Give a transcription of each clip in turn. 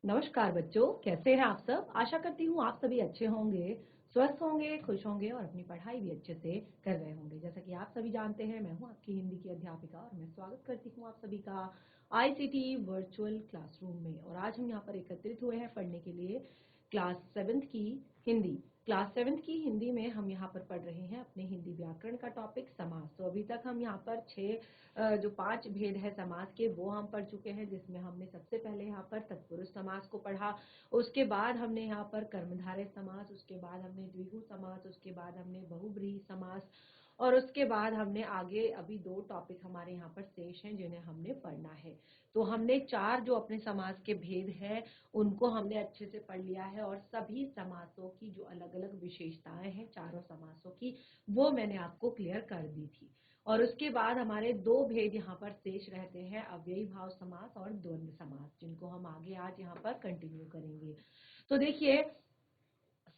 नमस्कार बच्चों, कैसे हैं आप सब। आशा करती हूँ आप सभी अच्छे होंगे, स्वस्थ होंगे, खुश होंगे और अपनी पढ़ाई भी अच्छे से कर रहे होंगे। जैसा कि आप सभी जानते हैं, मैं हूँ आपकी हिंदी की अध्यापिका और मैं स्वागत करती हूँ आप सभी का आईसीटी वर्चुअल क्लासरूम में। और आज हम यहाँ पर एकत्रित हुए हैं पढ़ने के लिए क्लास 7th की हिंदी। क्लास 7th की हिंदी में हम यहाँ पर पढ़ रहे हैं अपने हिंदी व्याकरण का टॉपिक समास। तो अभी तक हम यहाँ पर जो 5 भेद है समास के वो हम पढ़ चुके हैं, जिसमें हमने सबसे पहले यहाँ पर तत्पुरुष समास को पढ़ा। उसके बाद हमने यहाँ पर कर्मधारय समास, उसके बाद हमने द्विगु समास, उसके बाद हमने बहुब्रीहि समास और उसके बाद हमने आगे अभी 2 टॉपिक हमारे यहाँ पर शेष हैं जिन्हें हमने पढ़ना है। तो हमने 4 जो अपने समास के भेद हैं उनको हमने अच्छे से पढ़ लिया है और सभी समासों की जो अलग अलग विशेषताएं हैं चारों समासों की वो मैंने आपको क्लियर कर दी थी। और उसके बाद हमारे 2 भेद यहाँ पर शेष रहते हैं, अव्ययी भाव समास और द्वंद्व समास, जिनको हम आगे आज यहाँ पर कंटिन्यू करेंगे। तो देखिए,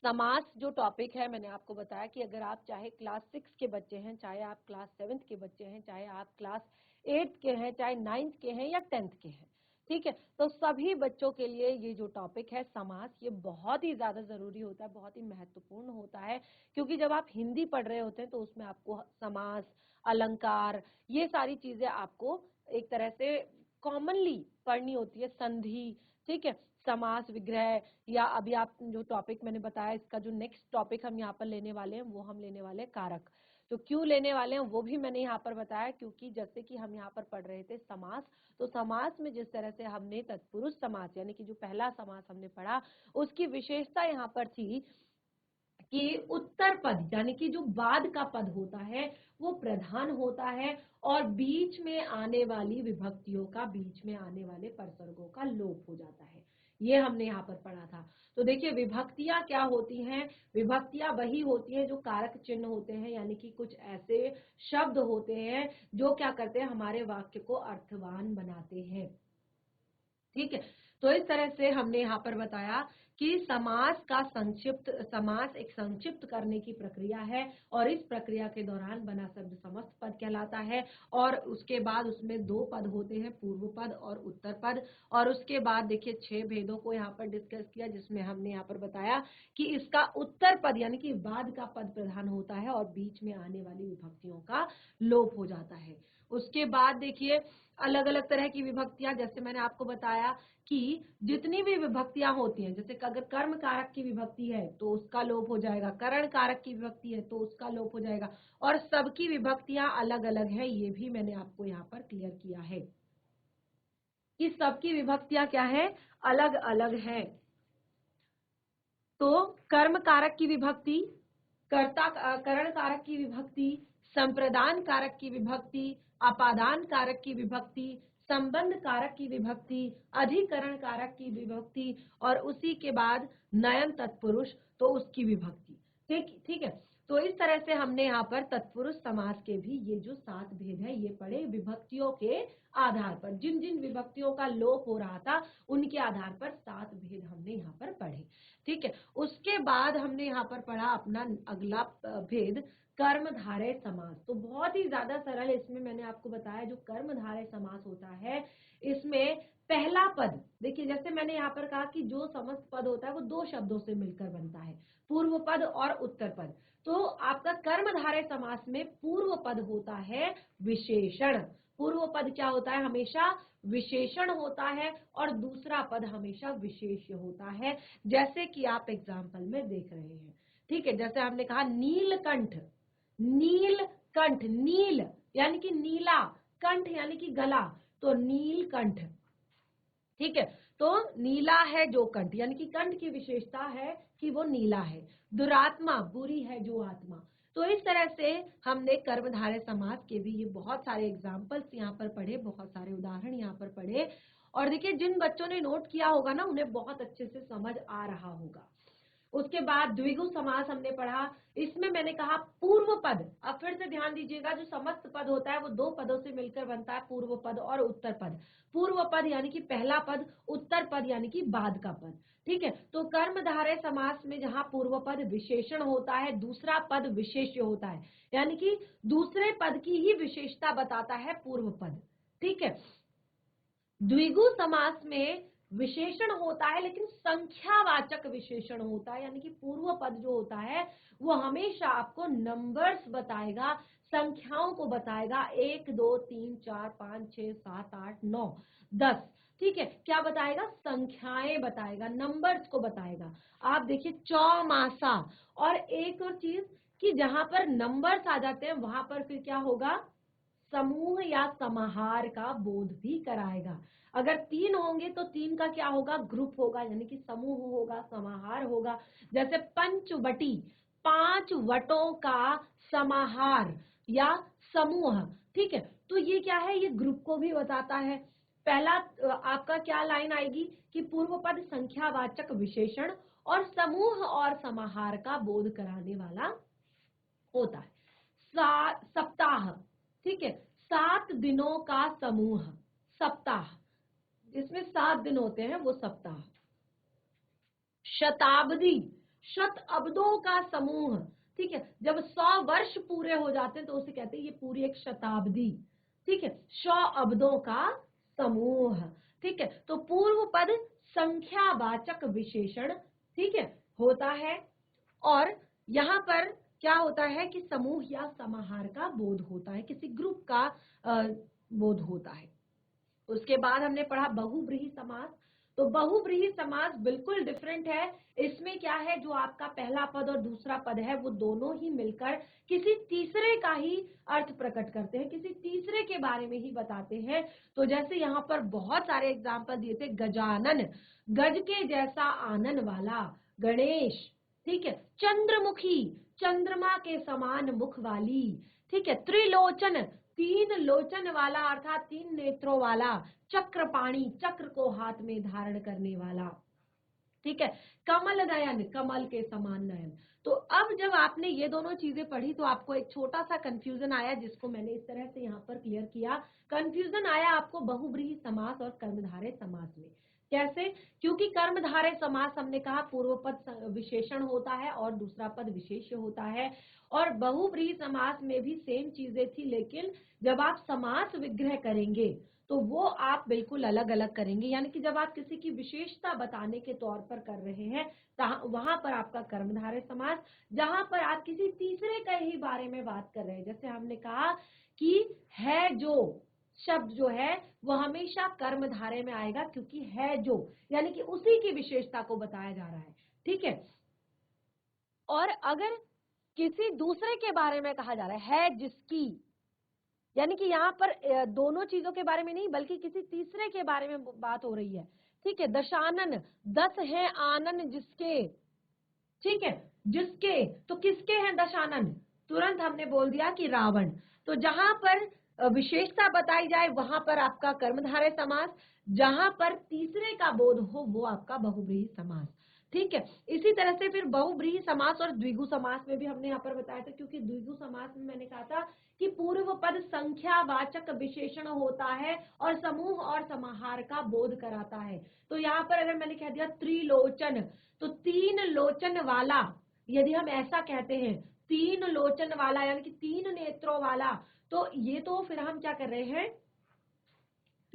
समास जो टॉपिक है मैंने आपको बताया कि अगर आप चाहे क्लास 6 के बच्चे हैं, चाहे आप क्लास 7th के बच्चे हैं, चाहे आप क्लास 8th के हैं, चाहे 9th के हैं या 10th के हैं, ठीक है, तो सभी बच्चों के लिए ये जो टॉपिक है समास, ये बहुत ही ज्यादा जरूरी होता है, बहुत ही महत्वपूर्ण होता है। क्योंकि जब आप हिंदी पढ़ रहे होते हैं तो उसमें आपको समास, अलंकार, ये सारी चीजें आपको एक तरह से कॉमनली पढ़नी होती है। संधि, ठीक है, समास, विग्रह, या अभी आप जो टॉपिक मैंने बताया इसका जो नेक्स्ट टॉपिक हम यहाँ पर लेने वाले हैं वो हम लेने वाले हैं कारक। तो क्यों लेने वाले हैं वो भी मैंने यहाँ पर बताया, क्योंकि जैसे कि हम यहाँ पर पढ़ रहे थे समास, तो समास में जिस तरह से हमने तत्पुरुष समास यानी कि जो पहला समास हमने पढ़ा उसकी विशेषता यहाँ पर थी कि उत्तर पद यानी कि जो बाद का पद होता है वो प्रधान होता है और बीच में आने वाली विभक्तियों का, बीच में आने वाले परसर्गों का लोप हो जाता है। ये हमने यहाँ पर पढ़ा था। तो देखिए, विभक्तियां क्या होती हैं। विभक्तियां वही होती हैं जो कारक चिन्ह होते हैं, यानी कि कुछ ऐसे शब्द होते हैं जो क्या करते हैं, हमारे वाक्य को अर्थवान बनाते हैं। ठीक है, तो इस तरह से हमने यहाँ पर बताया कि समास एक संक्षिप्त करने की प्रक्रिया है और इस प्रक्रिया के दौरान बना शब्द समस्त पद कहलाता है। और उसके बाद उसमें 2 पद होते हैं, पूर्व पद और उत्तर पद। और उसके बाद देखिए 6 भेदों को यहाँ पर डिस्कस किया, जिसमें हमने यहाँ पर बताया कि इसका उत्तर पद यानी कि बाद का पद प्रधान होता है और बीच में आने वाली विभक्तियों का लोप हो जाता है। उसके बाद देखिए अलग अलग तरह की विभक्तियां, जैसे मैंने आपको बताया कि जितनी भी विभक्तियां होती हैं, जैसे अगर कर्म कारक की विभक्ति है तो उसका लोप हो जाएगा, करण कारक की विभक्ति है तो उसका लोप हो जाएगा, और सबकी विभक्तियां अलग अलग है। ये भी मैंने आपको यहाँ पर क्लियर किया है कि सबकी विभक्तियां क्या है, अलग अलग है। तो कर्म कारक की विभक्ति, करण कारक की विभक्ति, संप्रदान कारक की विभक्ति, अपादान कारक की विभक्ति, संबंध कारक की विभक्ति, अधिकरण कारक की विभक्ति और उसी के बाद नयन तत्पुरुष तो उसकी विभक्ति। ठीक ठीक है, तो इस तरह से हमने यहाँ पर तत्पुरुष समास के भी ये जो 7 भेद है ये पढ़े, विभक्तियों के आधार पर, जिन जिन विभक्तियों का लोप हो रहा था उनके आधार पर 7 भेद हमने यहाँ पर पढ़े। ठीक है, उसके बाद हमने यहाँ पर पढ़ा अपना अगला भेद कर्मधारय समास। तो बहुत ही ज्यादा सरल, इसमें मैंने आपको बताया जो कर्मधारय समास होता है इसमें पहला पद, देखिए जैसे मैंने यहाँ पर कहा कि जो समस्त पद होता है वो 2 शब्दों से मिलकर बनता है, पूर्व पद और उत्तर पद। तो आपका कर्मधारय समास में पूर्व पद होता है विशेषण। पूर्व पद क्या होता है, हमेशा विशेषण होता है और दूसरा पद हमेशा विशेष्य होता है, जैसे कि आप एग्जाम्पल में देख रहे हैं। ठीक है, जैसे हमने कहा नीलकंठ, नीलकंठ, नील यानी कि नीला, कंठ यानी कि गला, तो नीलकंठ। ठीक है, तो नीला है जो कंठ, यानी कि कंठ की विशेषता है कि वो नीला है। दुरात्मा, बुरी है जो आत्मा। तो इस तरह से हमने कर्मधारय समास के भी ये बहुत सारे एग्जाम्पल्स यहाँ पर पढ़े, बहुत सारे उदाहरण यहाँ पर पढ़े। और देखिए जिन बच्चों ने नोट किया होगा ना उन्हें बहुत अच्छे से समझ आ रहा होगा। उसके बाद द्विगु समास हमने पढ़ा, इसमें मैंने कहा पूर्व पद, अब फिर से ध्यान दीजिएगा जो समस्त पद होता है वो 2 पदों से मिलकर बनता है, पूर्व पद और उत्तर पद। पूर्व पद यानी कि पहला पद, उत्तर पद यानी कि बाद का पद। ठीक है, तो कर्मधारय समास में जहां पूर्व पद विशेषण होता है, दूसरा पद विशेष्य होता है, यानी कि दूसरे पद की ही विशेषता बताता है पूर्व पद। ठीक है, द्विगु समास में विशेषण होता है लेकिन संख्यावाचक विशेषण होता है, यानी कि पूर्व पद जो होता है वो हमेशा आपको नंबर्स बताएगा, संख्याओं को बताएगा, 1 2 3 4 5 6 7 8 9 10। ठीक है, क्या बताएगा? संख्याएं बताएगा, नंबर्स को बताएगा। आप देखिए चौमासा। और एक और चीज कि जहां पर नंबर्स आ जाते हैं वहां पर फिर क्या होगा? समूह या समाहार का बोध भी कराएगा। अगर 3 होंगे तो 3 का क्या होगा? ग्रुप होगा, यानी कि समूह होगा, समाहार होगा। जैसे पंचवटी, 5 वटों का समाहार या समूह। ठीक है, तो ये क्या है? ये ग्रुप को भी बताता है। पहला आपका क्या लाइन आएगी कि पूर्व पद संख्यावाचक विशेषण और समूह और समाहार का बोध कराने वाला होता है। सप्ताह, ठीक है, 7 दिनों का समूह सप्ताह, जिसमें 7 दिन होते हैं वो सप्ताह। शताब्दी, शताब्दों का समूह। ठीक है, जब 100 वर्ष पूरे हो जाते हैं तो उसे कहते हैं ये पूरी एक शताब्दी। ठीक है, 100 अब्दों का समूह। ठीक है, तो पूर्व पद संख्यावाचक विशेषण, ठीक है, होता है। और यहाँ पर क्या होता है कि समूह या समाहार का बोध होता है, किसी ग्रुप का बोध होता है। उसके बाद हमने पढ़ा बहुव्रीहि समास। तो बहुव्रीहि समास बिल्कुल डिफरेंट है। इसमें क्या है, जो आपका पहला पद और दूसरा पद है वो दोनों ही मिलकर किसी तीसरे का ही अर्थ प्रकट करते हैं, किसी तीसरे के बारे में ही बताते हैं। तो जैसे यहाँ पर बहुत सारे एग्जाम्पल दिए थे। गजानन, गज के जैसा आनन वाला। गणेश, ठीक है, चंद्रमुखी, चंद्रमा के समान मुख वाली। ठीक है, त्रिलोचन, 3 लोचन वाला अर्थात 3 नेत्रों वाला। चक्रपाणी, चक्र को हाथ में धारण करने वाला। ठीक है, कमल नयन, कमल के समान नयन। तो अब जब आपने ये दोनों चीजें पढ़ी तो आपको एक छोटा सा कंफ्यूजन आया, जिसको मैंने इस तरह से यहाँ पर क्लियर किया। कंफ्यूजन आया आपको बहुव्रीहि समास और कर्मधारय समास में। कैसे? क्योंकि कर्मधारय समास हमने कहा पूर्व पद विशेषण होता है और दूसरा पद विशेष्य होता है। और बहुव्रीहि समास में भी सेम चीजें थी, लेकिन जब आप समास विग्रह करेंगे तो वो आप बिल्कुल अलग अलग करेंगे। यानी कि जब आप किसी की विशेषता बताने के तौर पर कर रहे हैं वहां पर आपका कर्मधारय समास, जहां पर आप किसी तीसरे के ही बारे में बात कर रहे हैं। जैसे हमने कहा कि है जो शब्द जो है वो हमेशा कर्मधारय में आएगा, क्योंकि है जो यानी कि उसी की विशेषता को बताया जा रहा है। ठीक है, और अगर किसी दूसरे के बारे में कहा जा रहा है जिसकी, यानी कि यहाँ पर दोनों चीजों के बारे में नहीं बल्कि किसी तीसरे के बारे में बात हो रही है। ठीक है, दशानन, 10 है आनन जिसके। ठीक है, जिसके, तो किसके हैं दशानन? तुरंत हमने बोल दिया कि रावण। तो जहां पर विशेषता बताई जाए वहां पर आपका कर्मधारय समास, जहां पर तीसरे का बोध हो वो आपका बहुव्रीहि समास। ठीक है, इसी तरह से फिर बहुव्रीहि समास और द्विगु समास में भी हमने यहाँ पर बताया था, क्योंकि द्विगु समास में मैंने कहा था कि पूर्व पद संख्यावाचक विशेषण होता है और समूह और समाहार का बोध कराता है। तो यहाँ पर अगर मैंने कह दिया त्रिलोचन, तो 3 लोचन वाला, यदि हम ऐसा कहते हैं 3 लोचन वाला यानी कि 3 नेत्रों वाला, तो ये तो फिर हम क्या कर रहे हैं,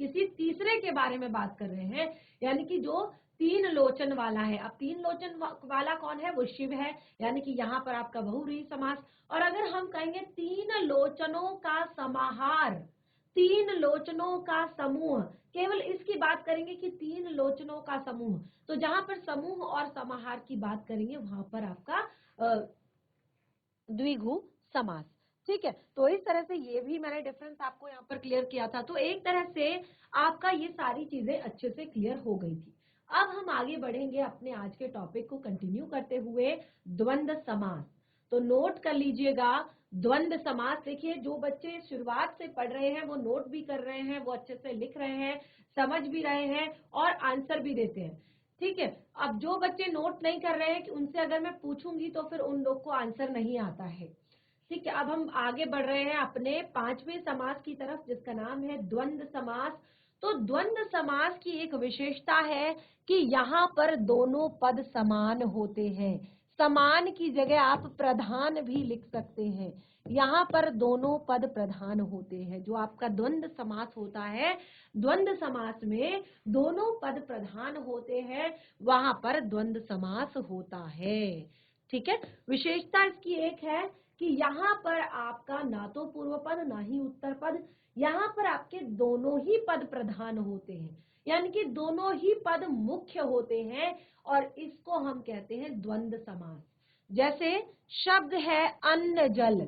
किसी तीसरे के बारे में बात कर रहे हैं। यानी कि जो 3 लोचन वाला है। अब 3 लोचन वाला कौन है? वो शिव है, यानी कि यहाँ पर आपका बहुव्रीहि समास। और अगर हम कहेंगे 3 लोचनों का समाहार, 3 लोचनों का समूह, केवल इसकी बात करेंगे कि 3 लोचनों का समूह, तो जहां पर समूह और समाहार की बात करेंगे वहां पर आपका द्विगु समास। ठीक है, तो इस तरह से ये भी मैंने डिफरेंस आपको यहाँ पर क्लियर किया था। तो एक तरह से आपका ये सारी चीजें अच्छे से क्लियर हो गई थी। अब हम आगे बढ़ेंगे अपने आज के टॉपिक को कंटिन्यू करते हुए, द्वंद्व समास। तो नोट कर लीजिएगा द्वंद्व समास। देखिए, जो बच्चे शुरुआत से पढ़ रहे हैं वो नोट भी कर रहे हैं, वो अच्छे से लिख रहे हैं, समझ भी रहे हैं और आंसर भी देते हैं। ठीक है, अब जो बच्चे नोट नहीं कर रहे हैं कि उनसे अगर मैं पूछूंगी तो फिर उन लोग को आंसर नहीं आता है। ठीक है, अब हम आगे बढ़ रहे हैं अपने 5वें समास की तरफ, जिसका नाम है द्वंद्व समास। तो द्वंद्व समास की एक विशेषता है कि यहाँ पर दोनों पद समान होते हैं। समान की जगह आप प्रधान भी लिख सकते हैं। यहाँ पर दोनों पद प्रधान होते हैं। जो आपका द्वंद्व समास होता है, द्वंद्व समास में दोनों पद प्रधान होते हैं, वहां पर द्वंद्व समास होता है। ठीक है, विशेषता इसकी एक है कि यहाँ पर आपका ना तो पूर्व पद ना ही उत्तर पद, यहाँ पर आपके दोनों ही पद प्रधान होते हैं, यानी कि दोनों ही पद मुख्य होते हैं, और इसको हम कहते हैं द्वंद्व समास। जैसे शब्द है अन्न जल,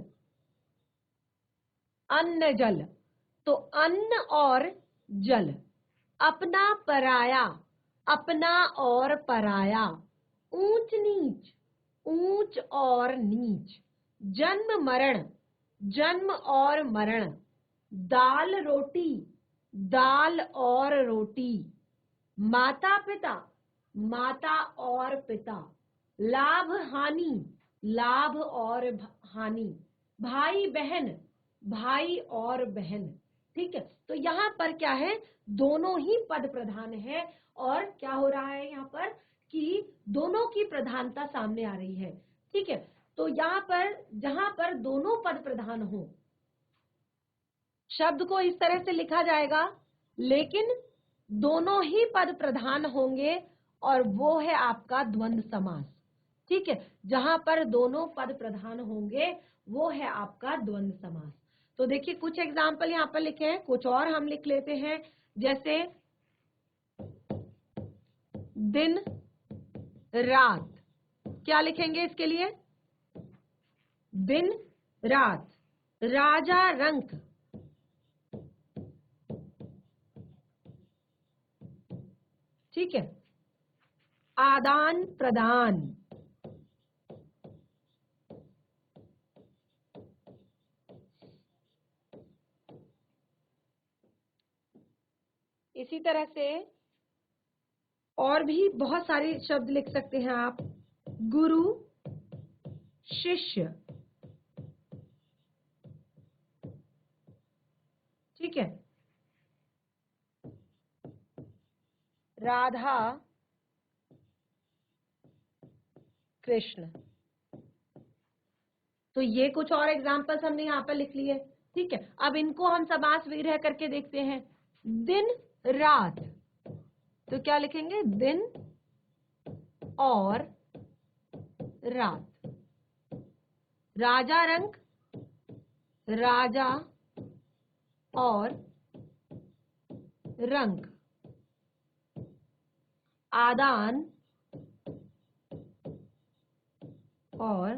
अन्न जल, तो अन्न और जल, अपना पराया, अपना और पराया, ऊंच नीच, ऊंच और नीच, जन्म मरण, जन्म और मरण, दाल रोटी, दाल और रोटी, माता पिता, माता और पिता, लाभ हानि, लाभ और हानि, भाई बहन, भाई और बहन। ठीक है, तो यहाँ पर क्या है, दोनों ही पद प्रधान है, और क्या हो रहा है यहाँ पर कि दोनों की प्रधानता सामने आ रही है। ठीक है, तो यहाँ पर जहां पर दोनों पद प्रधान हो, शब्द को इस तरह से लिखा जाएगा, लेकिन दोनों ही पद प्रधान होंगे, और वो है आपका द्वंद्व समास। ठीक है, जहां पर दोनों पद प्रधान होंगे वो है आपका द्वंद्व समास। तो देखिए कुछ एग्जाम्पल यहाँ पर लिखे हैं, कुछ और हम लिख लेते हैं। जैसे दिन रात, क्या लिखेंगे इसके लिए, दिन रात, राजा रंक, ठीक है, आदान प्रदान, इसी तरह से और भी बहुत सारे शब्द लिख सकते हैं आप, गुरु, शिष्य, ठीक है, राधा, कृष्ण। तो ये कुछ और एग्जाम्पल्स हमने यहाँ पर लिख लिए। ठीक है, अब इनको हम समास विग्रह करके देखते हैं। दिन रात, तो क्या लिखेंगे, दिन और रात, राजा रंक, राजा और रंक, आदान और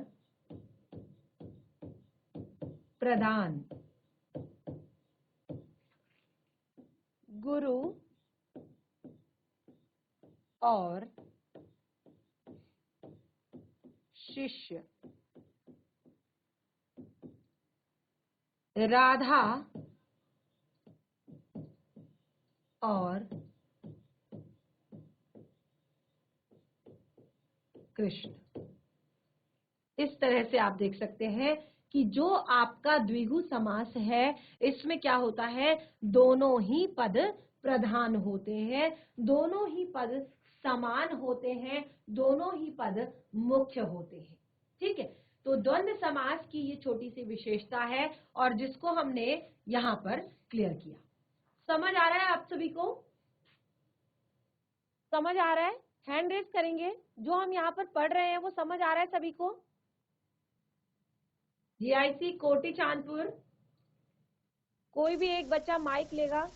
प्रदान, गुरु और शिष्य, राधा और कृष्ण। इस तरह से आप देख सकते हैं कि जो आपका द्विगु समास है, इसमें क्या होता है, दोनों ही पद प्रधान होते हैं, दोनों ही पद समान होते हैं, दोनों ही पद मुख्य होते हैं। ठीक है, तो द्वंद्व समास की ये छोटी सी विशेषता है, और जिसको हमने यहाँ पर क्लियर किया। समझ आ रहा है आप सभी को, समझ आ रहा है, हैंड रेज करेंगे, जो हम यहाँ पर पढ़ रहे हैं वो समझ आ रहा है सभी को। जीआईसी कोटी चांदपुर, कोई भी एक बच्चा माइक लेगा।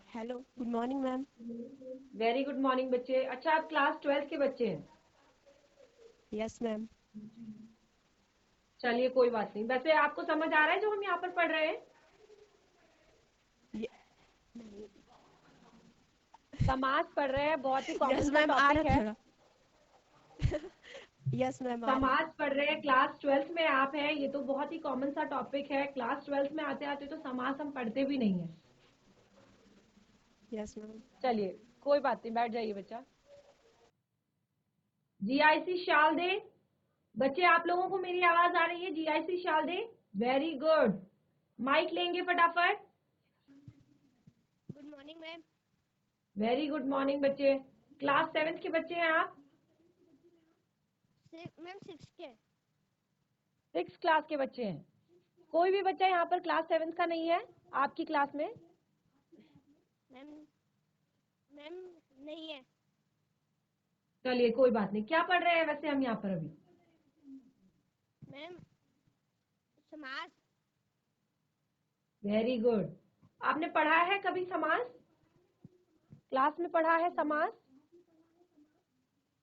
Hello, good morning ma'am. Very good morning बच्चे। अच्छा, आप क्लास 12 के बच्चे हैं? Yes ma'am. चलिए कोई बात नहीं, वैसे आपको समझ आ रहा है जो हम यहाँ पर पढ़ रहे हैं? समास पढ़ रहे हैं, बहुत ही कॉमन सा टॉपिक है। यस मैम, समाज पढ़ रहे हैं, क्लास 12th में आप हैं, ये तो बहुत ही कॉमन सा टॉपिक है। क्लास 12th में आते आते तो समास हम पढ़ते भी नहीं है। Yes ma'am. चलिए कोई बात नहीं, बैठ जाइए बच्चा। जीआईसी शाल दे, बच्चे आप लोगों को मेरी आवाज आ रही है? जीआईसी शाल दे, वेरी गुड। माइक लेंगे फटाफट। Good morning ma'am. Very good morning बच्चे। क्लास 7th के बच्चे हैं आप? मैम 6 के। 6 क्लास के बच्चे हैं। कोई भी बच्चा यहाँ पर क्लास 7 का नहीं है आपकी क्लास में? मैम मैम नहीं है। चलिए कोई बात नहीं। क्या पढ़ रहे हैं वैसे हम यहाँ पर अभी? मैम समास। Very good. आपने पढ़ा है कभी समास? क्लास में पढ़ा है समास?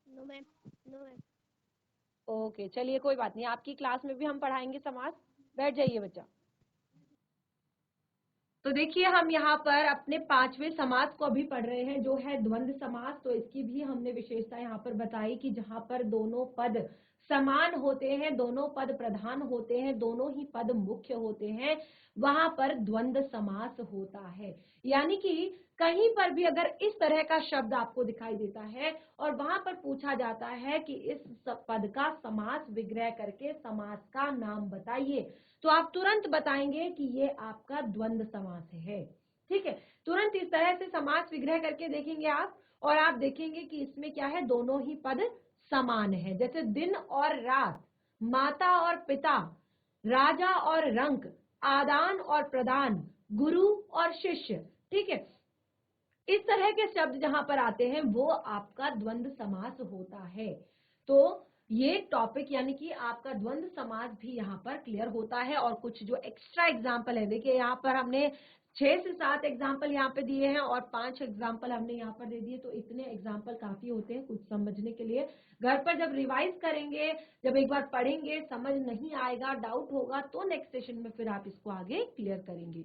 No ma'am, no ma'am. Okay चलिए कोई बात नहीं, आपकी क्लास में भी हम पढ़ाएंगे समास। बैठ जाइए बच्चा। तो देखिए हम यहाँ पर अपने 5वें समास को अभी पढ़ रहे हैं जो है द्वंद्व समास। तो इसकी भी हमने विशेषता यहाँ पर बताई कि जहाँ पर दोनों पद समान होते हैं, दोनों पद प्रधान होते हैं, दोनों ही पद मुख्य होते हैं, वहां पर द्वंद्व समास होता है। यानी कि कहीं पर भी अगर इस तरह का शब्द आपको दिखाई देता है और वहां पर पूछा जाता है कि इस पद का समास विग्रह करके समास का नाम बताइए, तो आप तुरंत बताएंगे कि ये आपका द्वंद्व समास है। ठीक है, तुरंत इस तरह से समास विग्रह करके देखेंगे आप और आप देखेंगे कि इसमें क्या है, दोनों ही पद समान है। जैसे दिन और रात, माता और पिता, राजा और रंक, आदान और प्रदान, गुरु और शिष्य। ठीक है, इस तरह के शब्द जहां पर आते हैं वो आपका द्वंद्व समास होता है। तो ये टॉपिक यानी कि आपका द्वंद्व समास भी यहाँ पर क्लियर होता है। और कुछ जो एक्स्ट्रा एग्जाम्पल है, देखिए यहाँ पर हमने 6 से 7 एग्जाम्पल यहाँ पे दिए हैं और 5 एग्जाम्पल हमने यहाँ पर दे दिए। तो इतने एग्जाम्पल काफी होते हैं कुछ समझने के लिए। घर पर जब रिवाइज करेंगे, जब एक बार पढ़ेंगे, समझ नहीं आएगा, डाउट होगा, तो नेक्स्ट सेशन में फिर आप इसको आगे क्लियर करेंगे।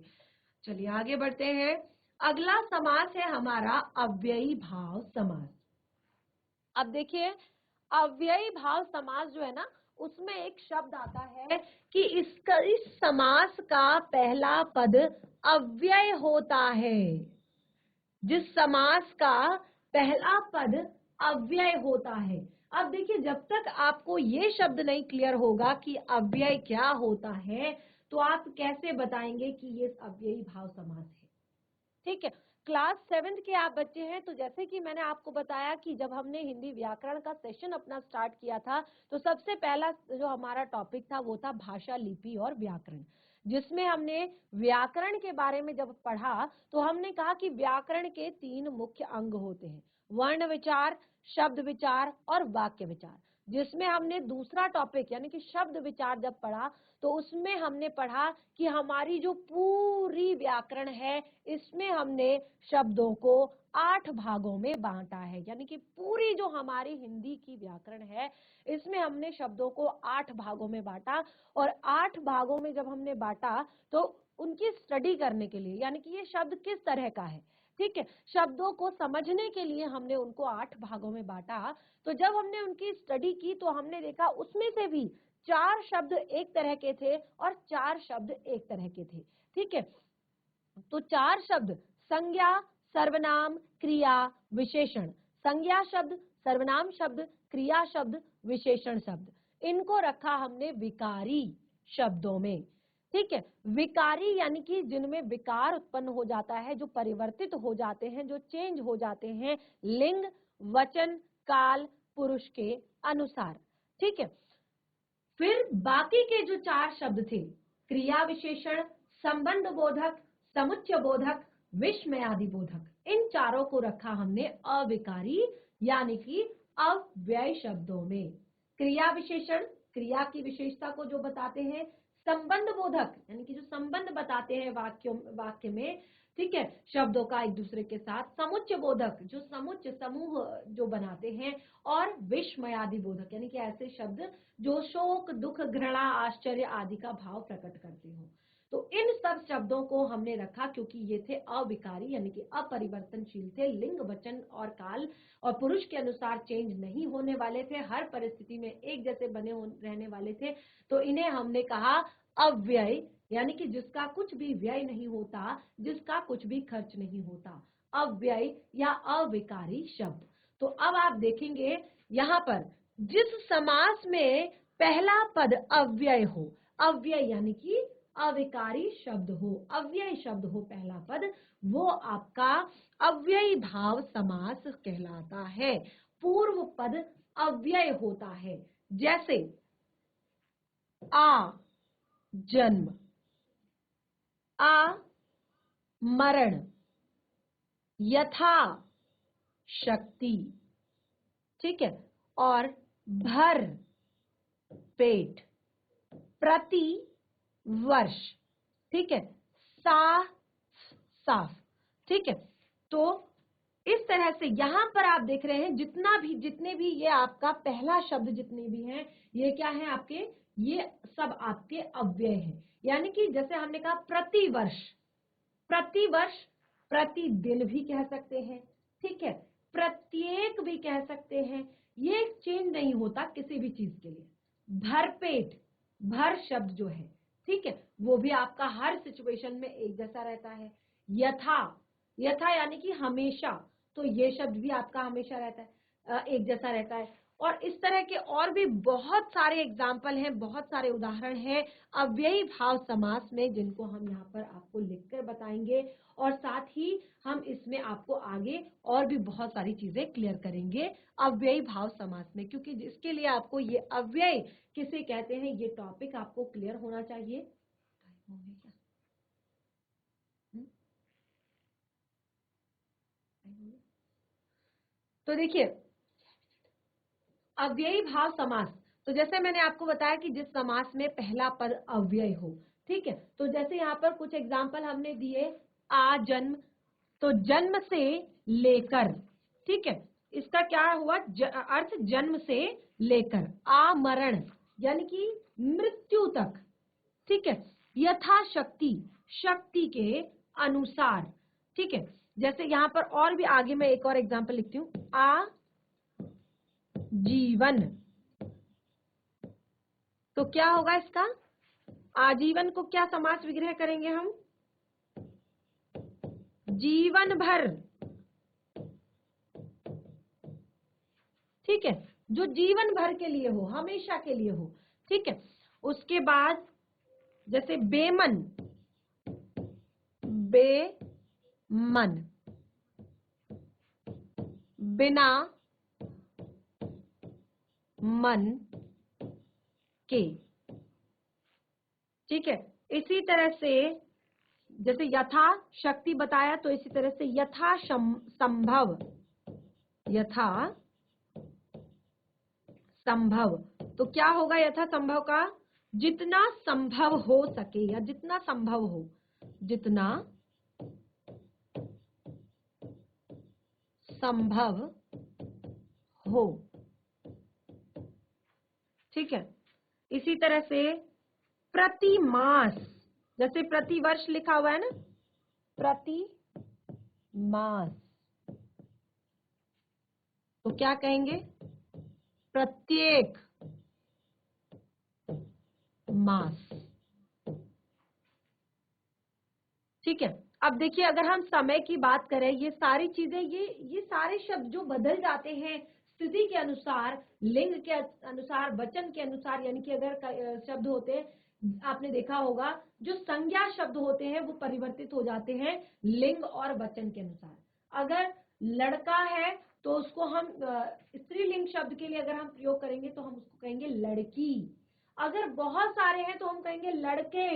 चलिए आगे बढ़ते हैं। अगला समास है हमारा अव्ययी भाव समास। अब देखिए अव्ययी भाव समास जो है ना, उसमें एक शब्द आता है कि इस समास का पहला पद अव्यय होता है। जिस समास का पहला पद अव्यय होता है। अब देखिए जब तक आपको ये शब्द नहीं क्लियर होगा कि अव्यय क्या होता है, तो आप कैसे बताएंगे कि ये अव्ययी भाव समास है। ठीक है, क्लास 7 के आप बच्चे हैं, तो जैसे कि मैंने आपको बताया कि जब हमने हिंदी व्याकरण का सेशन अपना स्टार्ट किया था, तो सबसे पहला जो हमारा टॉपिक था वो था भाषा, लिपि और व्याकरण, जिसमें हमने व्याकरण के बारे में जब पढ़ा तो हमने कहा कि व्याकरण के 3 मुख्य अंग होते हैं, वर्ण विचार, शब्द विचार और वाक्य विचार। जिसमें हमने दूसरा टॉपिक यानी कि शब्द विचार जब पढ़ा तो उसमें हमने पढ़ा कि हमारी जो पूरी व्याकरण है इसमें हमने शब्दों को 8 भागों में बांटा है। यानी कि पूरी जो हमारी हिंदी की व्याकरण है इसमें हमने शब्दों को 8 भागों में बांटा। और 8 भागों में जब हमने बांटा तो उनकी स्टडी करने के लिए, यानी कि ये शब्द किस तरह का है, ठीक है, शब्दों को समझने के लिए हमने उनको 8 भागों में बांटा। तो जब हमने उनकी स्टडी की तो हमने देखा उसमें से भी 4 शब्द एक तरह के थे और 4 शब्द एक तरह के थे। ठीक है, तो 4 शब्द संज्ञा, सर्वनाम, क्रिया, विशेषण। संज्ञा शब्द, सर्वनाम शब्द, क्रिया शब्द, विशेषण शब्द, इनको रखा हमने विकारी शब्दों में। ठीक है, विकारी यानी कि जिनमें विकार उत्पन्न हो जाता है, जो परिवर्तित हो जाते हैं, जो चेंज हो जाते हैं लिंग, वचन, काल, पुरुष के अनुसार। ठीक है, फिर बाकी के जो 4 शब्द थे, क्रिया विशेषण, संबंध बोधक, समुच्चय बोधक, विस्मयादि बोधक, इन चारों को रखा हमने अविकारी यानी कि अव्यय शब्दों में। क्रिया विशेषण क्रिया की विशेषता को जो बताते हैं, संबंध बोधक यानी कि जो संबंध बताते हैं वाक्य में, ठीक है, शब्दों का एक दूसरे के साथ, समुच्चय बोधक जो समुच्चय समूह जो बनाते हैं, और विस्मयादि बोधक यानी कि ऐसे शब्द जो शोक, दुख, घृणा, आश्चर्य आदि का भाव प्रकट करते हो। तो इन सब शब्दों को हमने रखा क्योंकि ये थे अविकारी यानी कि अपरिवर्तनशील थे, लिंग, वचन और काल और पुरुष के अनुसार चेंज नहीं होने वाले थे, हर परिस्थिति में एक जैसे बने रहने वाले थे। तो इन्हें हमने कहा अव्यय यानी कि जिसका कुछ भी व्यय नहीं होता, जिसका कुछ भी खर्च नहीं होता, अव्यय या अविकारी शब्द। तो अब आप देखेंगे यहाँ पर जिस समास में पहला पद अव्यय हो, अव्यय यानी कि अविकारी शब्द हो, अव्यय शब्द हो पहला पद, वो आपका अव्ययी भाव समास कहलाता है। पूर्व पद अव्यय होता है। जैसे आ जन्म, आ मरण, यथा शक्ति, ठीक है, और भर पेट, प्रति वर्ष, ठीक है, साफ, ठीक है। तो इस तरह से यहां पर आप देख रहे हैं जितने भी ये आपका पहला शब्द जितने भी हैं ये क्या है आपके, ये सब आपके अव्यय हैं। यानी कि जैसे हमने कहा प्रतिवर्ष, प्रतिवर्ष, प्रतिदिन भी कह सकते हैं, ठीक है, प्रत्येक भी कह सकते हैं, ये चेंज नहीं होता किसी भी चीज के लिए। भरपेट, भर शब्द जो है, ठीक है, वो भी आपका हर सिचुएशन में एक जैसा रहता है। यथा, यथा यानी कि हमेशा, तो ये शब्द भी आपका हमेशा रहता है, एक जैसा रहता है। और इस तरह के और भी बहुत सारे एग्जाम्पल हैं, बहुत सारे उदाहरण हैं अव्ययी भाव समास में, जिनको हम यहाँ पर आपको लिखकर बताएंगे, और साथ ही हम इसमें आपको आगे और भी बहुत सारी चीजें क्लियर करेंगे अव्ययी भाव समास में, क्योंकि इसके लिए आपको ये अव्यय किसे कहते हैं ये टॉपिक आपको क्लियर होना चाहिए। तो देखिए अव्ययी भाव समास, तो जैसे मैंने आपको बताया कि जिस समास में पहला पद अव्यय हो, ठीक है, तो जैसे यहाँ पर कुछ एग्जाम्पल हमने दिए, आ जन्म, तो जन्म से लेकर, ठीक है, इसका क्या हुआ अर्थ, जन्म से लेकर। आ मरण यानी कि मृत्यु तक, ठीक है, यथा शक्ति, शक्ति के अनुसार, ठीक है। जैसे यहाँ पर और भी आगे मैं एक और एग्जाम्पल लिखती हूँ, आ जीवन, तो क्या होगा इसका, आजीवन को क्या समास विग्रह करेंगे हम, जीवन भर, ठीक है, जो जीवन भर के लिए हो, हमेशा के लिए हो, ठीक है। उसके बाद जैसे बेमन, बेमन, बिना मन के, ठीक है। इसी तरह से जैसे यथा शक्ति बताया, तो इसी तरह से यथा संभव, यथा संभव, तो क्या होगा यथा संभव का, जितना संभव हो सके या जितना संभव हो, जितना संभव हो, ठीक है। इसी तरह से प्रति मास, जैसे प्रति वर्ष लिखा हुआ है ना, प्रति मास, तो क्या कहेंगे, प्रत्येक मास, ठीक है। अब देखिए अगर हम समय की बात करें, ये सारी चीजें, ये सारे शब्द जो बदल जाते हैं स्थिति के अनुसार, लिंग के अनुसार, वचन के अनुसार, यानी कि अगर शब्द होते हैं, आपने देखा होगा जो संज्ञा शब्द होते हैं वो परिवर्तित हो जाते हैं लिंग और वचन के अनुसार। अगर लड़का है तो उसको हम स्त्रीलिंग शब्द के लिए अगर हम प्रयोग करेंगे तो हम उसको कहेंगे लड़की। अगर बहुत सारे हैं तो हम कहेंगे लड़के,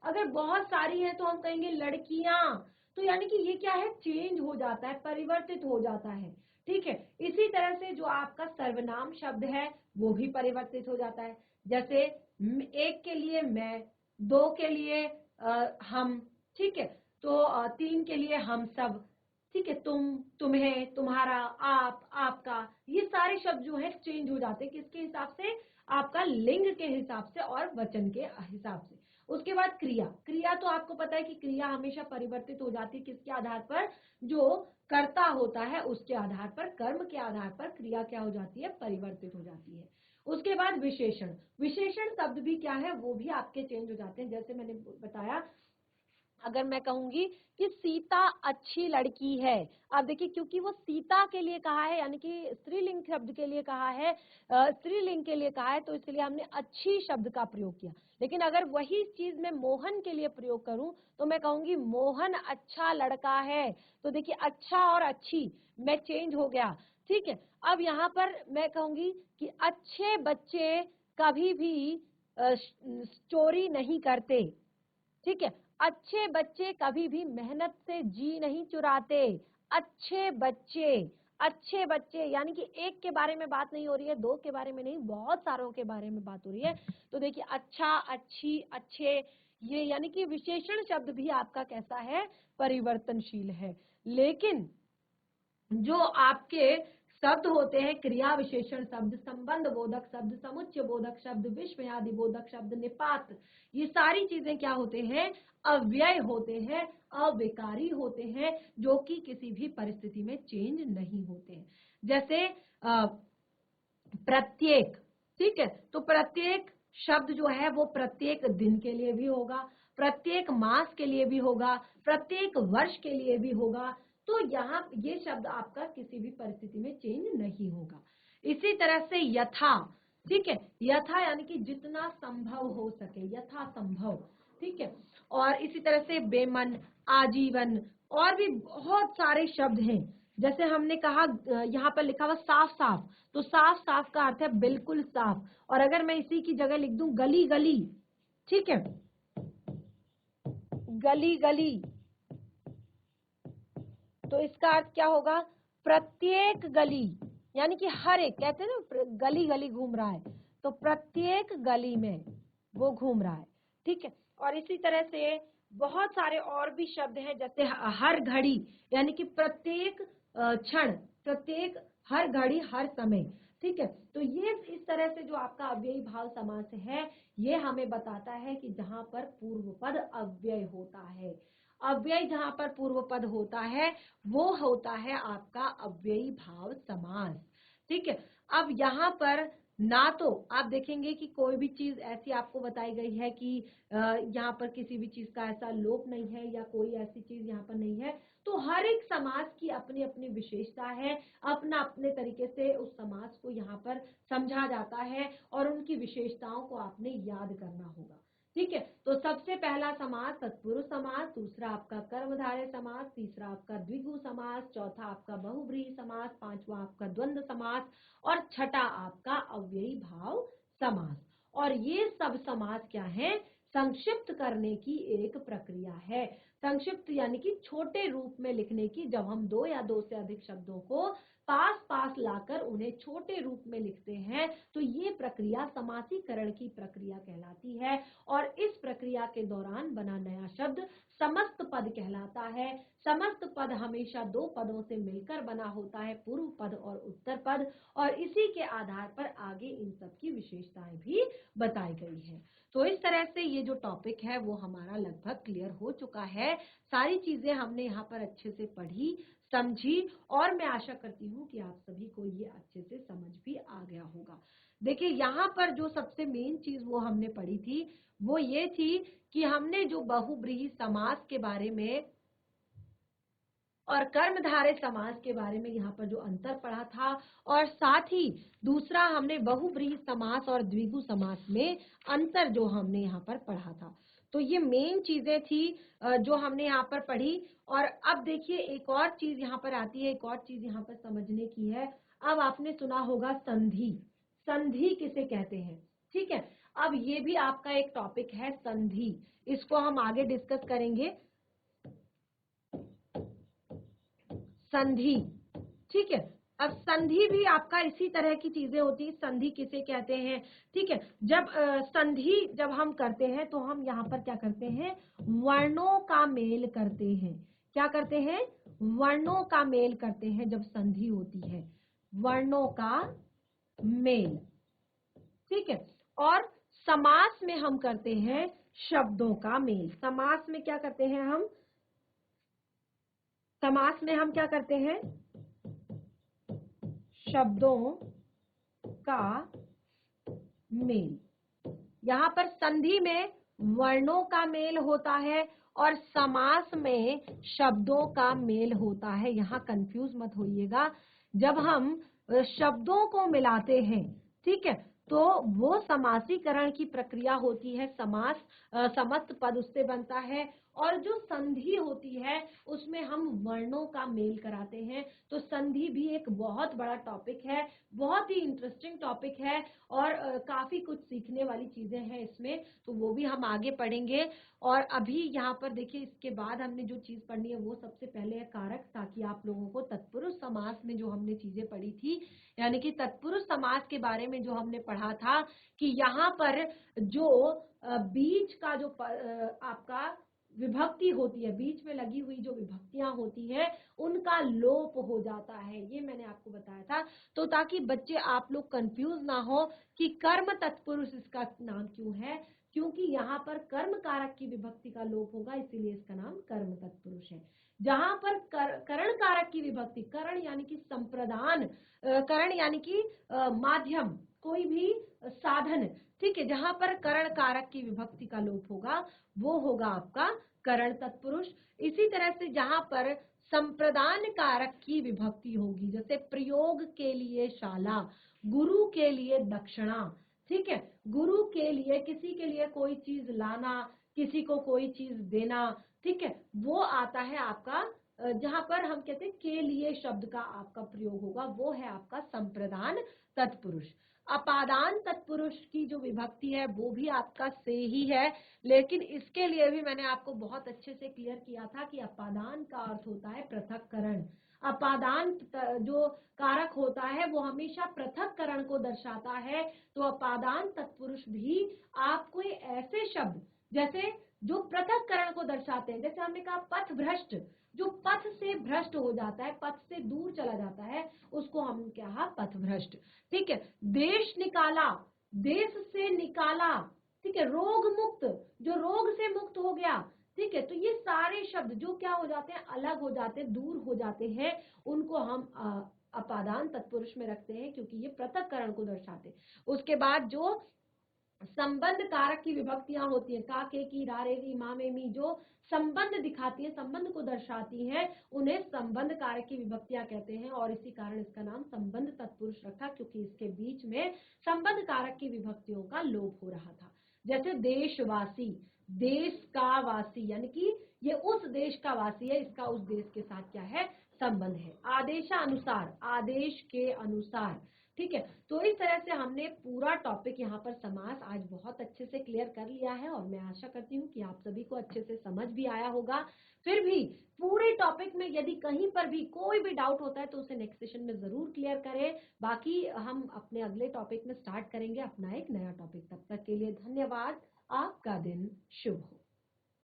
अगर बहुत सारी है तो हम कहेंगे लड़कियां। तो यानी कि ये क्या है, चेंज हो जाता है, परिवर्तित हो जाता है, ठीक है। इसी तरह से जो आपका सर्वनाम शब्द है वो भी परिवर्तित हो जाता है। जैसे एक के लिए मैं, दो के लिए हम, ठीक है, तो तीन के लिए हम सब, ठीक है, तुम, तुम्हें, तुम्हारा, आप, आपका, ये सारे शब्द जो है चेंज हो जाते हैं किसके हिसाब से, आपका लिंग के हिसाब से और वचन के हिसाब से। उसके बाद क्रिया, क्रिया तो आपको पता है कि क्रिया हमेशा परिवर्तित हो जाती है किसके आधार पर, जो कर्ता होता है उसके आधार पर, कर्म के आधार पर क्रिया क्या हो जाती है, परिवर्तित हो जाती है। उसके बाद विशेषण, विशेषण शब्द भी क्या है, वो भी आपके चेंज हो जाते हैं। जैसे मैंने बताया, अगर मैं कहूंगी कि सीता अच्छी लड़की है, अब देखिए क्योंकि वो सीता के लिए कहा है, यानी कि स्त्रीलिंग शब्द के लिए कहा है, स्त्रीलिंग के लिए कहा है, तो इसलिए हमने अच्छी शब्द का प्रयोग किया। लेकिन अगर वही चीज मैं मोहन के लिए प्रयोग करूं तो मैं कहूंगी मोहन अच्छा लड़का है। तो देखिए अच्छा और अच्छी में चेंज हो गया, ठीक है। अब यहाँ पर मैं कहूंगी कि अच्छे बच्चे कभी भी चोरी नहीं करते, ठीक है। अच्छे बच्चे कभी भी मेहनत से जी नहीं चुराते। अच्छे बच्चे यानी कि एक के बारे में बात नहीं हो रही है, दो के बारे में नहीं, बहुत सारों के बारे में बात हो रही है। तो देखिए अच्छा, अच्छी, अच्छे, ये यानी कि विशेषण शब्द भी आपका कैसा है, परिवर्तनशील है। लेकिन जो आपके शब्द होते हैं, क्रिया विशेषण शब्द, संबंध बोधक शब्द, समुच्चय बोधक शब्द, विस्मयादि बोधक शब्द, निपात, ये सारी चीजें क्या होते हैं, अव्यय होते हैं, अविकारी होते हैं, जो कि किसी भी परिस्थिति में चेंज नहीं होते हैं। जैसे प्रत्येक, ठीक है, तो प्रत्येक शब्द जो है वो प्रत्येक दिन के लिए भी होगा, प्रत्येक मास के लिए भी होगा, प्रत्येक वर्ष के लिए भी होगा। तो यहाँ ये शब्द आपका किसी भी परिस्थिति में चेंज नहीं होगा। इसी तरह से यथा, ठीक है, यथा यानी कि जितना संभव हो सके, यथा संभव, ठीक है। और इसी तरह से बेमन, आजीवन, और भी बहुत सारे शब्द हैं। जैसे हमने कहा यहाँ पर लिखा हुआ साफ साफ, तो साफ साफ का अर्थ है बिल्कुल साफ। और अगर मैं इसी की जगह लिख दूं गली गली, ठीक है, गली गली, तो इसका अर्थ क्या होगा, प्रत्येक गली, यानी कि हर एक, कहते हैं ना गली गली घूम रहा है, तो प्रत्येक गली में वो घूम रहा है, ठीक है। और इसी तरह से बहुत सारे और भी शब्द हैं, जैसे हर घड़ी, यानी कि प्रत्येक क्षण, प्रत्येक, हर घड़ी, हर समय, ठीक है। तो ये इस तरह से जो आपका अव्ययी भाव समास है, ये हमें बताता है कि जहां पर पूर्व पद अव्यय होता है, अव्यय जहां पर पूर्व पद होता है वो होता है आपका अव्ययी भाव समास, ठीक है। अब यहाँ पर ना तो आप देखेंगे कि कोई भी चीज ऐसी आपको बताई गई है कि यहाँ पर किसी भी चीज का ऐसा लोप नहीं है या कोई ऐसी चीज यहाँ पर नहीं है, तो हर एक समास की अपनी अपनी विशेषता है, अपना अपने तरीके से उस समास को यहाँ पर समझा जाता है और उनकी विशेषताओं को आपने याद करना होगा, ठीक है। तो सबसे पहला समास तत्पुरुष समास, दूसरा आपका कर्मधारय समास, तीसरा आपका द्विगु समास, चौथा आपका बहुव्रीहि समास, पांचवा आपका द्वंद्व समास और छठा आपका अव्ययी भाव समास। और ये सब समास क्या है, संक्षिप्त करने की एक प्रक्रिया है। संक्षिप्त यानी कि छोटे रूप में लिखने की, जब हम दो या दो से अधिक शब्दों को पास पास लाकर उन्हें छोटे रूप में लिखते हैं, तो ये प्रक्रिया समासीकरण की प्रक्रिया कहलाती है। और इस प्रक्रिया के दौरान बना नया शब्द समस्त पद कहलाता है। समस्त पद हमेशा दो पदों से मिलकर बना होता है, पूर्व पद और उत्तर पद, और इसी के आधार पर आगे इन सब की विशेषताएं भी बताई गई है। तो इस तरह से ये जो टॉपिक है वो हमारा लगभग क्लियर हो चुका है। सारी चीजें हमने यहाँ पर अच्छे से पढ़ी, समझी, और मैं आशा करती हूँ कि आप सभी को ये अच्छे से समझ भी आ गया होगा। देखिए यहाँ पर जो सबसे मेन चीज वो हमने पढ़ी थी वो ये थी कि हमने जो बहुव्रीहि समास के बारे में और कर्मधारय समास के बारे में यहाँ पर जो अंतर पढ़ा था, और साथ ही दूसरा हमने बहुव्रीहि समास और द्विगु समास में अंतर जो हमने यहाँ पर पढ़ा था। तो ये मेन चीजें थी जो हमने यहाँ पर पढ़ी। और अब देखिए एक और चीज यहाँ पर आती है, एक और चीज यहाँ पर समझने की है। अब आपने सुना होगा संधि, संधि किसे कहते हैं, ठीक है। अब ये भी आपका एक टॉपिक है संधि, इसको हम आगे डिस्कस करेंगे। संधि, ठीक है। अब संधि भी आपका इसी तरह की चीजें होती है, संधि किसे कहते हैं, ठीक है। जब संधि जब हम करते हैं तो हम यहाँ पर क्या करते हैं, वर्णों का मेल करते हैं। क्या करते हैं, वर्णों का मेल करते हैं जब संधि होती है, वर्णों का मेल, ठीक है। और समास में हम करते हैं शब्दों का मेल। समास में क्या करते हैं हम, समास में हम क्या करते हैं, शब्दों का मेल। यहाँ पर संधि में वर्णों का मेल होता है और समास में शब्दों का मेल होता है। यहाँ कंफ्यूज मत होइएगा, जब हम शब्दों को मिलाते हैं, ठीक है, तो वो समासीकरण की प्रक्रिया होती है। समास समस्त पद उससे बनता है और जो संधि होती है उसमें हम वर्णों का मेल कराते हैं। तो संधि भी एक बहुत बड़ा टॉपिक है, बहुत ही इंटरेस्टिंग टॉपिक है और काफी कुछ सीखने वाली चीजें हैं इसमें, तो वो भी हम आगे पढ़ेंगे। और अभी यहाँ पर देखिए, इसके बाद हमने जो चीज पढ़नी है वो सबसे पहले है कारक, ताकि आप लोगों को तत्पुरुष समास में जो हमने चीजें पढ़ी थी, यानी कि तत्पुरुष समास के बारे में जो हमने पढ़ा था कि यहाँ पर जो बीच का जो आपका विभक्ति होती है, बीच में लगी हुई जो विभक्तियां होती है उनका लोप हो जाता है, ये मैंने आपको बताया था। तो ताकि बच्चे आप लोग कंफ्यूज ना हो कि कर्म तत्पुरुष इसका नाम क्यों है, क्योंकि यहाँ पर कर्म कारक की विभक्ति का लोप होगा, इसीलिए इसका नाम कर्म तत्पुरुष है। जहां पर करण कारक की विभक्ति, करण यानी कि संप्रदान, करण यानी कि माध्यम, कोई भी साधन, ठीक है, जहां पर करण कारक की विभक्ति का लोप होगा वो होगा आपका करण तत्पुरुष। इसी तरह से जहां पर संप्रदान कारक की विभक्ति होगी, जैसे प्रयोग के लिए शाला, गुरु के लिए दक्षिणा, ठीक है, गुरु के लिए, किसी के लिए कोई चीज लाना, किसी को कोई चीज देना, ठीक है, वो आता है आपका, जहां पर हम कहते हैं के लिए शब्द का आपका प्रयोग होगा, वो है आपका संप्रदान तत्पुरुष। अपादान तत्पुरुष की जो विभक्ति है वो भी आपका से ही है, लेकिन इसके लिए भी मैंने आपको बहुत अच्छे से क्लियर किया था कि अपादान का अर्थ होता है पृथक्करण। अपादान जो कारक होता है वो हमेशा पृथक्करण को दर्शाता है। तो अपादान तत्पुरुष भी आपको ऐसे शब्द जैसे जो पृथक्करण को दर्शाते हैं, जैसे हमने कहा पथ भ्रष्ट, जो पथ से भ्रष्ट हो जाता है, पथ से दूर चला जाता है, उसको हम कहा पथ भ्रष्ट, ठीक है। देश निकाला, देश से निकाला, ठीक है। रोग मुक्त, जो रोग से मुक्त हो गया, ठीक है। तो ये सारे शब्द जो क्या हो जाते हैं, अलग हो जाते हैं, दूर हो जाते हैं, उनको हम अपादान तत्पुरुष में रखते हैं, क्योंकि ये पृथक्करण को दर्शाते हैं। उसके बाद जो संबंध कारक की विभक्तियां होती हैं, का, के, की, रा, रे, री, मा, मे, मी, जो संबंध दिखाती है, संबंध को दर्शाती हैं, उन्हें संबंध कारक की विभक्तियां कहते हैं। और इसी कारण इसका नाम संबंध तत्पुरुष रखा, क्योंकि इसके बीच में संबंध कारक की विभक्तियों का लोप हो रहा था। जैसे देशवासी, देश का वासी, यानी कि ये उस देश का वासी है, इसका उस देश के साथ क्या है, संबंध है। आदेशानुसार, आदेश के अनुसार, ठीक है। तो इस तरह से हमने पूरा टॉपिक यहाँ पर समास आज बहुत अच्छे से क्लियर कर लिया है, और मैं आशा करती हूँ कि आप सभी को अच्छे से समझ भी आया होगा। फिर भी पूरे टॉपिक में यदि कहीं पर भी कोई भी डाउट होता है तो उसे नेक्स्ट सेशन में जरूर क्लियर करें। बाकी हम अपने अगले टॉपिक में स्टार्ट करेंगे अपना एक नया टॉपिक। तब तक के लिए धन्यवाद। आपका दिन शुभ हो।